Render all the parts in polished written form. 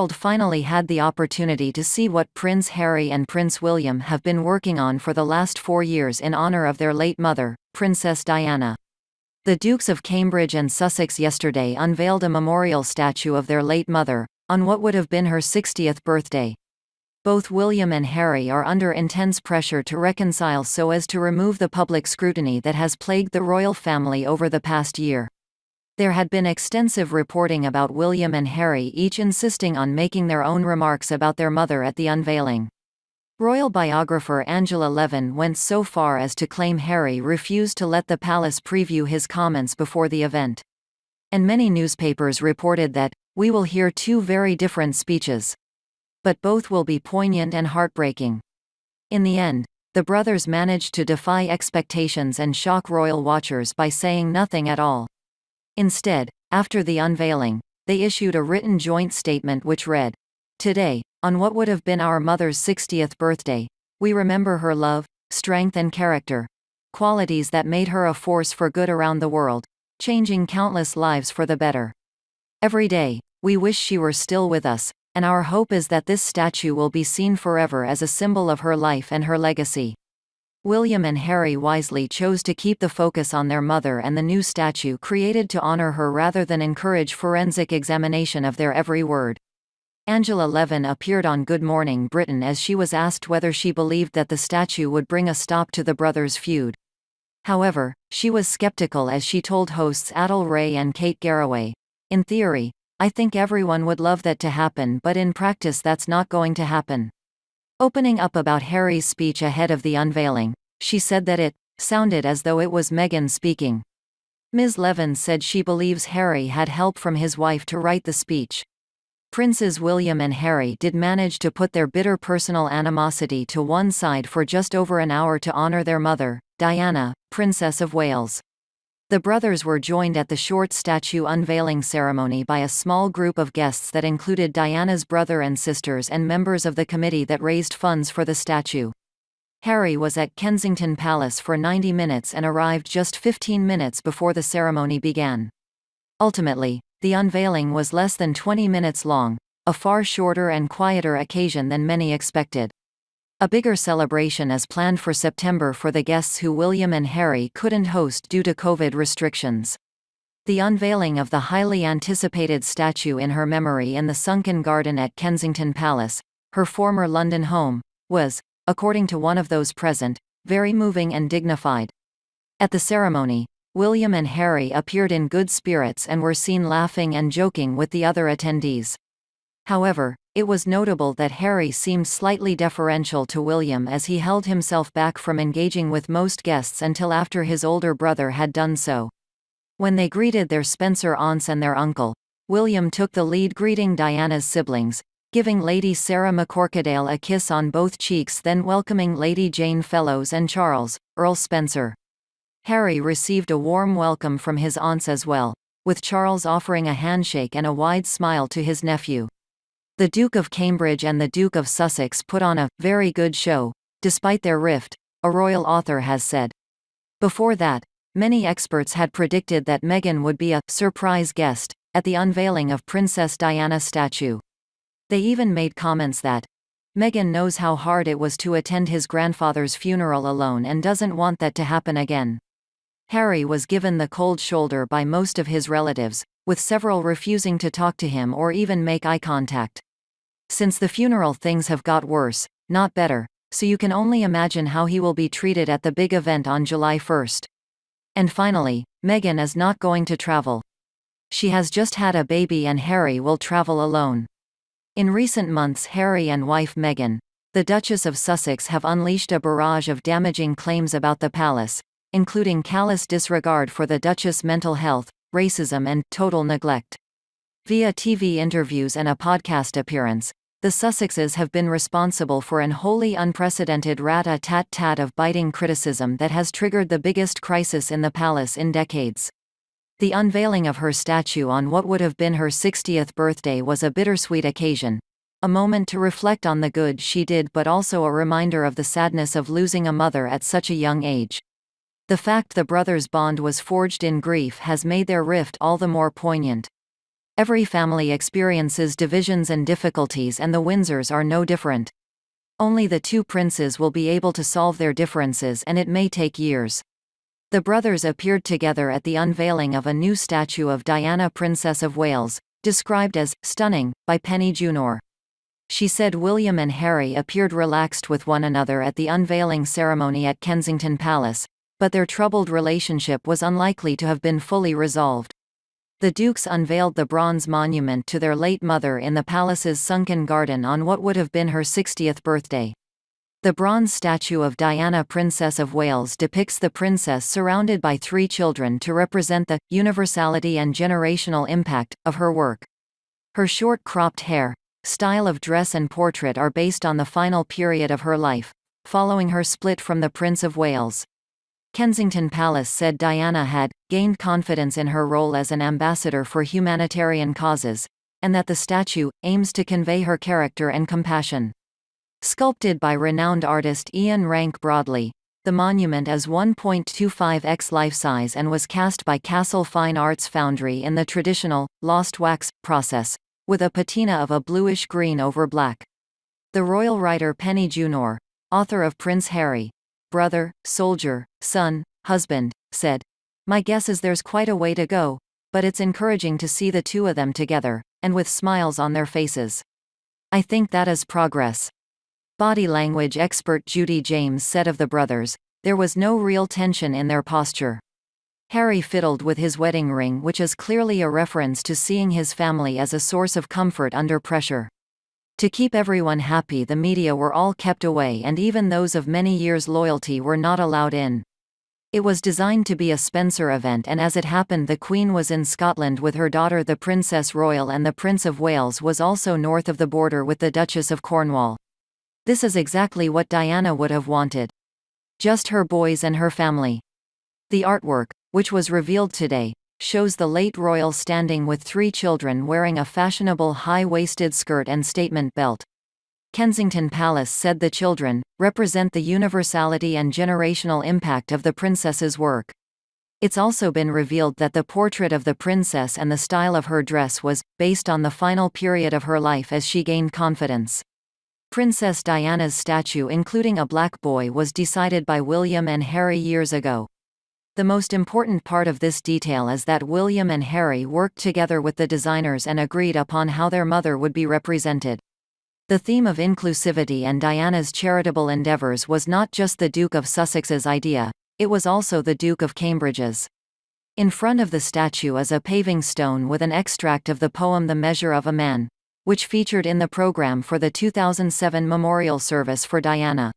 world finally had the opportunity to see what Prince Harry and Prince William have been working on for the last 4 years in honor of their late mother, Princess Diana. The Dukes of Cambridge and Sussex yesterday unveiled a memorial statue of their late mother, on what would have been her 60th birthday. Both William and Harry are under intense pressure to reconcile so as to remove the public scrutiny that has plagued the royal family over the past year. There had been extensive reporting about William and Harry each insisting on making their own remarks about their mother at the unveiling. Royal biographer Angela Levin went so far as to claim Harry refused to let the palace preview his comments before the event. And many newspapers reported that, "We will hear two very different speeches. But both will be poignant and heartbreaking." In the end, the brothers managed to defy expectations and shock royal watchers by saying nothing at all. Instead, after the unveiling, they issued a written joint statement which read, "Today, on what would have been our mother's 60th birthday, we remember her love, strength and character, qualities that made her a force for good around the world, changing countless lives for the better. Every day, we wish she were still with us, and our hope is that this statue will be seen forever as a symbol of her life and her legacy." William and Harry wisely chose to keep the focus on their mother and the new statue created to honor her rather than encourage forensic examination of their every word. Angela Levin appeared on Good Morning Britain as she was asked whether she believed that the statue would bring a stop to the brothers' feud. However, she was skeptical as she told hosts Adel Ray and Kate Garraway, "In theory, I think everyone would love that to happen, but in practice that's not going to happen." Opening up about Harry's speech ahead of the unveiling, she said that it sounded as though it was Meghan speaking. Ms. Levin said she believes Harry had help from his wife to write the speech. Princes William and Harry did manage to put their bitter personal animosity to one side for just over an hour to honor their mother, Diana, Princess of Wales. The brothers were joined at the short statue unveiling ceremony by a small group of guests that included Diana's brother and sisters and members of the committee that raised funds for the statue. Harry was at Kensington Palace for 90 minutes and arrived just 15 minutes before the ceremony began. Ultimately, the unveiling was less than 20 minutes long, a far shorter and quieter occasion than many expected. A bigger celebration is planned for September for the guests who William and Harry couldn't host due to COVID restrictions. The unveiling of the highly anticipated statue in her memory in the sunken garden at Kensington Palace, her former London home, was, according to one of those present, very moving and dignified. At the ceremony, William and Harry appeared in good spirits and were seen laughing and joking with the other attendees. However, it was notable that Harry seemed slightly deferential to William as he held himself back from engaging with most guests until after his older brother had done so. When they greeted their Spencer aunts and their uncle, William took the lead greeting Diana's siblings, giving Lady Sarah McCorquodale a kiss on both cheeks, then welcoming Lady Jane Fellows and Charles, Earl Spencer. Harry received a warm welcome from his aunts as well, with Charles offering a handshake and a wide smile to his nephew. The Duke of Cambridge and the Duke of Sussex put on a very good show, despite their rift, a royal author has said. Before that, many experts had predicted that Meghan would be a surprise guest at the unveiling of Princess Diana's statue. They even made comments that Meghan knows how hard it was to attend his grandfather's funeral alone and doesn't want that to happen again. Harry was given the cold shoulder by most of his relatives, with several refusing to talk to him or even make eye contact. Since the funeral, things have got worse, not better, so you can only imagine how he will be treated at the big event on July 1st. And finally, Meghan is not going to travel. She has just had a baby and Harry will travel alone. In recent months, Harry and wife Meghan, the Duchess of Sussex, have unleashed a barrage of damaging claims about the palace, including callous disregard for the Duchess' mental health, racism and total neglect. Via TV interviews and a podcast appearance, the Sussexes have been responsible for an wholly unprecedented rat-a-tat-tat of biting criticism that has triggered the biggest crisis in the palace in decades. The unveiling of her statue on what would have been her 60th birthday was a bittersweet occasion, a moment to reflect on the good she did but also a reminder of the sadness of losing a mother at such a young age. The fact the brothers' bond was forged in grief has made their rift all the more poignant. Every family experiences divisions and difficulties, and the Windsors are no different. Only the two princes will be able to solve their differences, and it may take years. The brothers appeared together at the unveiling of a new statue of Diana, Princess of Wales, described as stunning by Penny Junor. She said William and Harry appeared relaxed with one another at the unveiling ceremony at Kensington Palace, but their troubled relationship was unlikely to have been fully resolved. The dukes unveiled the bronze monument to their late mother in the palace's sunken garden on what would have been her 60th birthday. The bronze statue of Diana, Princess of Wales, depicts the princess surrounded by three children to represent the universality and generational impact of her work. Her short cropped hair, style of dress and portrait are based on the final period of her life, following her split from the Prince of Wales. Kensington Palace said Diana had gained confidence in her role as an ambassador for humanitarian causes, and that the statue aims to convey her character and compassion. Sculpted by renowned artist Ian Rank Broadley, the monument is 1.25x life-size and was cast by Castle Fine Arts Foundry in the traditional, lost wax process, with a patina of a bluish-green over black. The royal writer Penny Junor, author of Prince Harry, brother, soldier, son, husband, said, "My guess is there's quite a way to go, but it's encouraging to see the two of them together, and with smiles on their faces. I think that is progress." Body language expert Judy James said of the brothers, "There was no real tension in their posture." Harry fiddled with his wedding ring, which is clearly a reference to seeing his family as a source of comfort under pressure. To keep everyone happy, the media were all kept away, and even those of many years' loyalty were not allowed in. It was designed to be a Spencer event, and as it happened, the Queen was in Scotland with her daughter the Princess Royal, and the Prince of Wales was also north of the border with the Duchess of Cornwall. This is exactly what Diana would have wanted. Just her boys and her family. The artwork, which was revealed today, shows the late royal standing with three children wearing a fashionable high-waisted skirt and statement belt. Kensington Palace said the children represent the universality and generational impact of the princess's work. It's also been revealed that the portrait of the princess and the style of her dress was based on the final period of her life as she gained confidence. Princess Diana's statue, including a black boy, was decided by William and Harry years ago. The most important part of this detail is that William and Harry worked together with the designers and agreed upon how their mother would be represented. The theme of inclusivity and Diana's charitable endeavours was not just the Duke of Sussex's idea, it was also the Duke of Cambridge's. In front of the statue is a paving stone with an extract of the poem The Measure of a Man, which featured in the programme for the 2007 memorial service for Diana.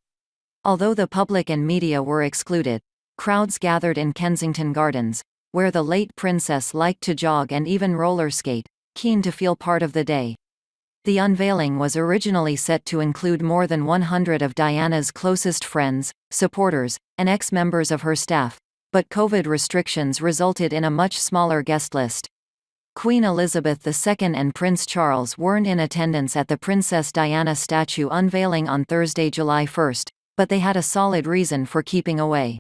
Although the public and media were excluded, crowds gathered in Kensington Gardens, where the late princess liked to jog and even roller skate, keen to feel part of the day. The unveiling was originally set to include more than 100 of Diana's closest friends, supporters, and ex-members of her staff, but COVID restrictions resulted in a much smaller guest list. Queen Elizabeth II and Prince Charles weren't in attendance at the Princess Diana statue unveiling on Thursday, July 1, but they had a solid reason for keeping away.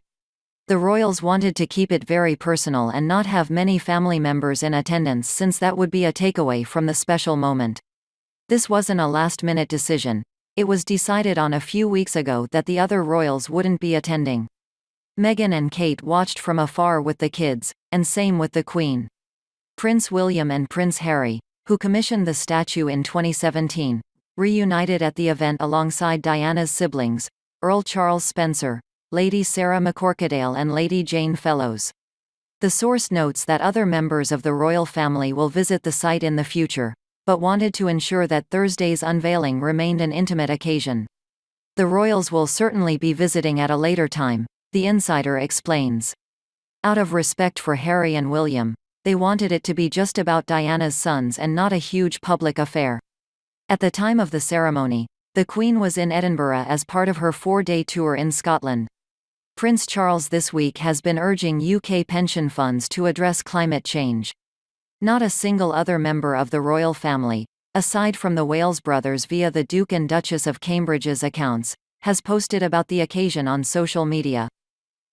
The royals wanted to keep it very personal and not have many family members in attendance, since that would be a takeaway from the special moment. This wasn't a last-minute decision. It was decided on a few weeks ago that the other royals wouldn't be attending. Meghan and Kate watched from afar with the kids, and same with the Queen. Prince William and Prince Harry, who commissioned the statue in 2017, reunited at the event alongside Diana's siblings, Earl Charles Spencer, Lady Sarah McCorquodale and Lady Jane Fellows. The source notes that other members of the royal family will visit the site in the future, but wanted to ensure that Thursday's unveiling remained an intimate occasion. The royals will certainly be visiting at a later time, the insider explains. Out of respect for Harry and William, they wanted it to be just about Diana's sons and not a huge public affair. At the time of the ceremony, the Queen was in Edinburgh as part of her 4-day tour in Scotland. Prince Charles this week has been urging UK pension funds to address climate change. Not a single other member of the royal family, aside from the Wales brothers via the Duke and Duchess of Cambridge's accounts, has posted about the occasion on social media.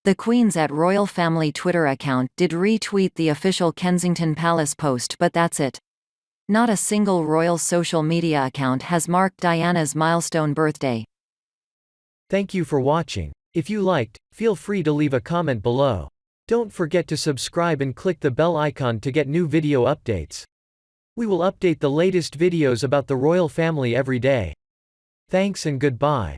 The Queen's @Royal Family Twitter account did retweet the official Kensington Palace post, but that's it. Not a single royal social media account has marked Diana's milestone birthday. Thank you for watching. If you liked, feel free to leave a comment below. Don't forget to subscribe and click the bell icon to get new video updates. We will update the latest videos about the royal family every day. Thanks and goodbye.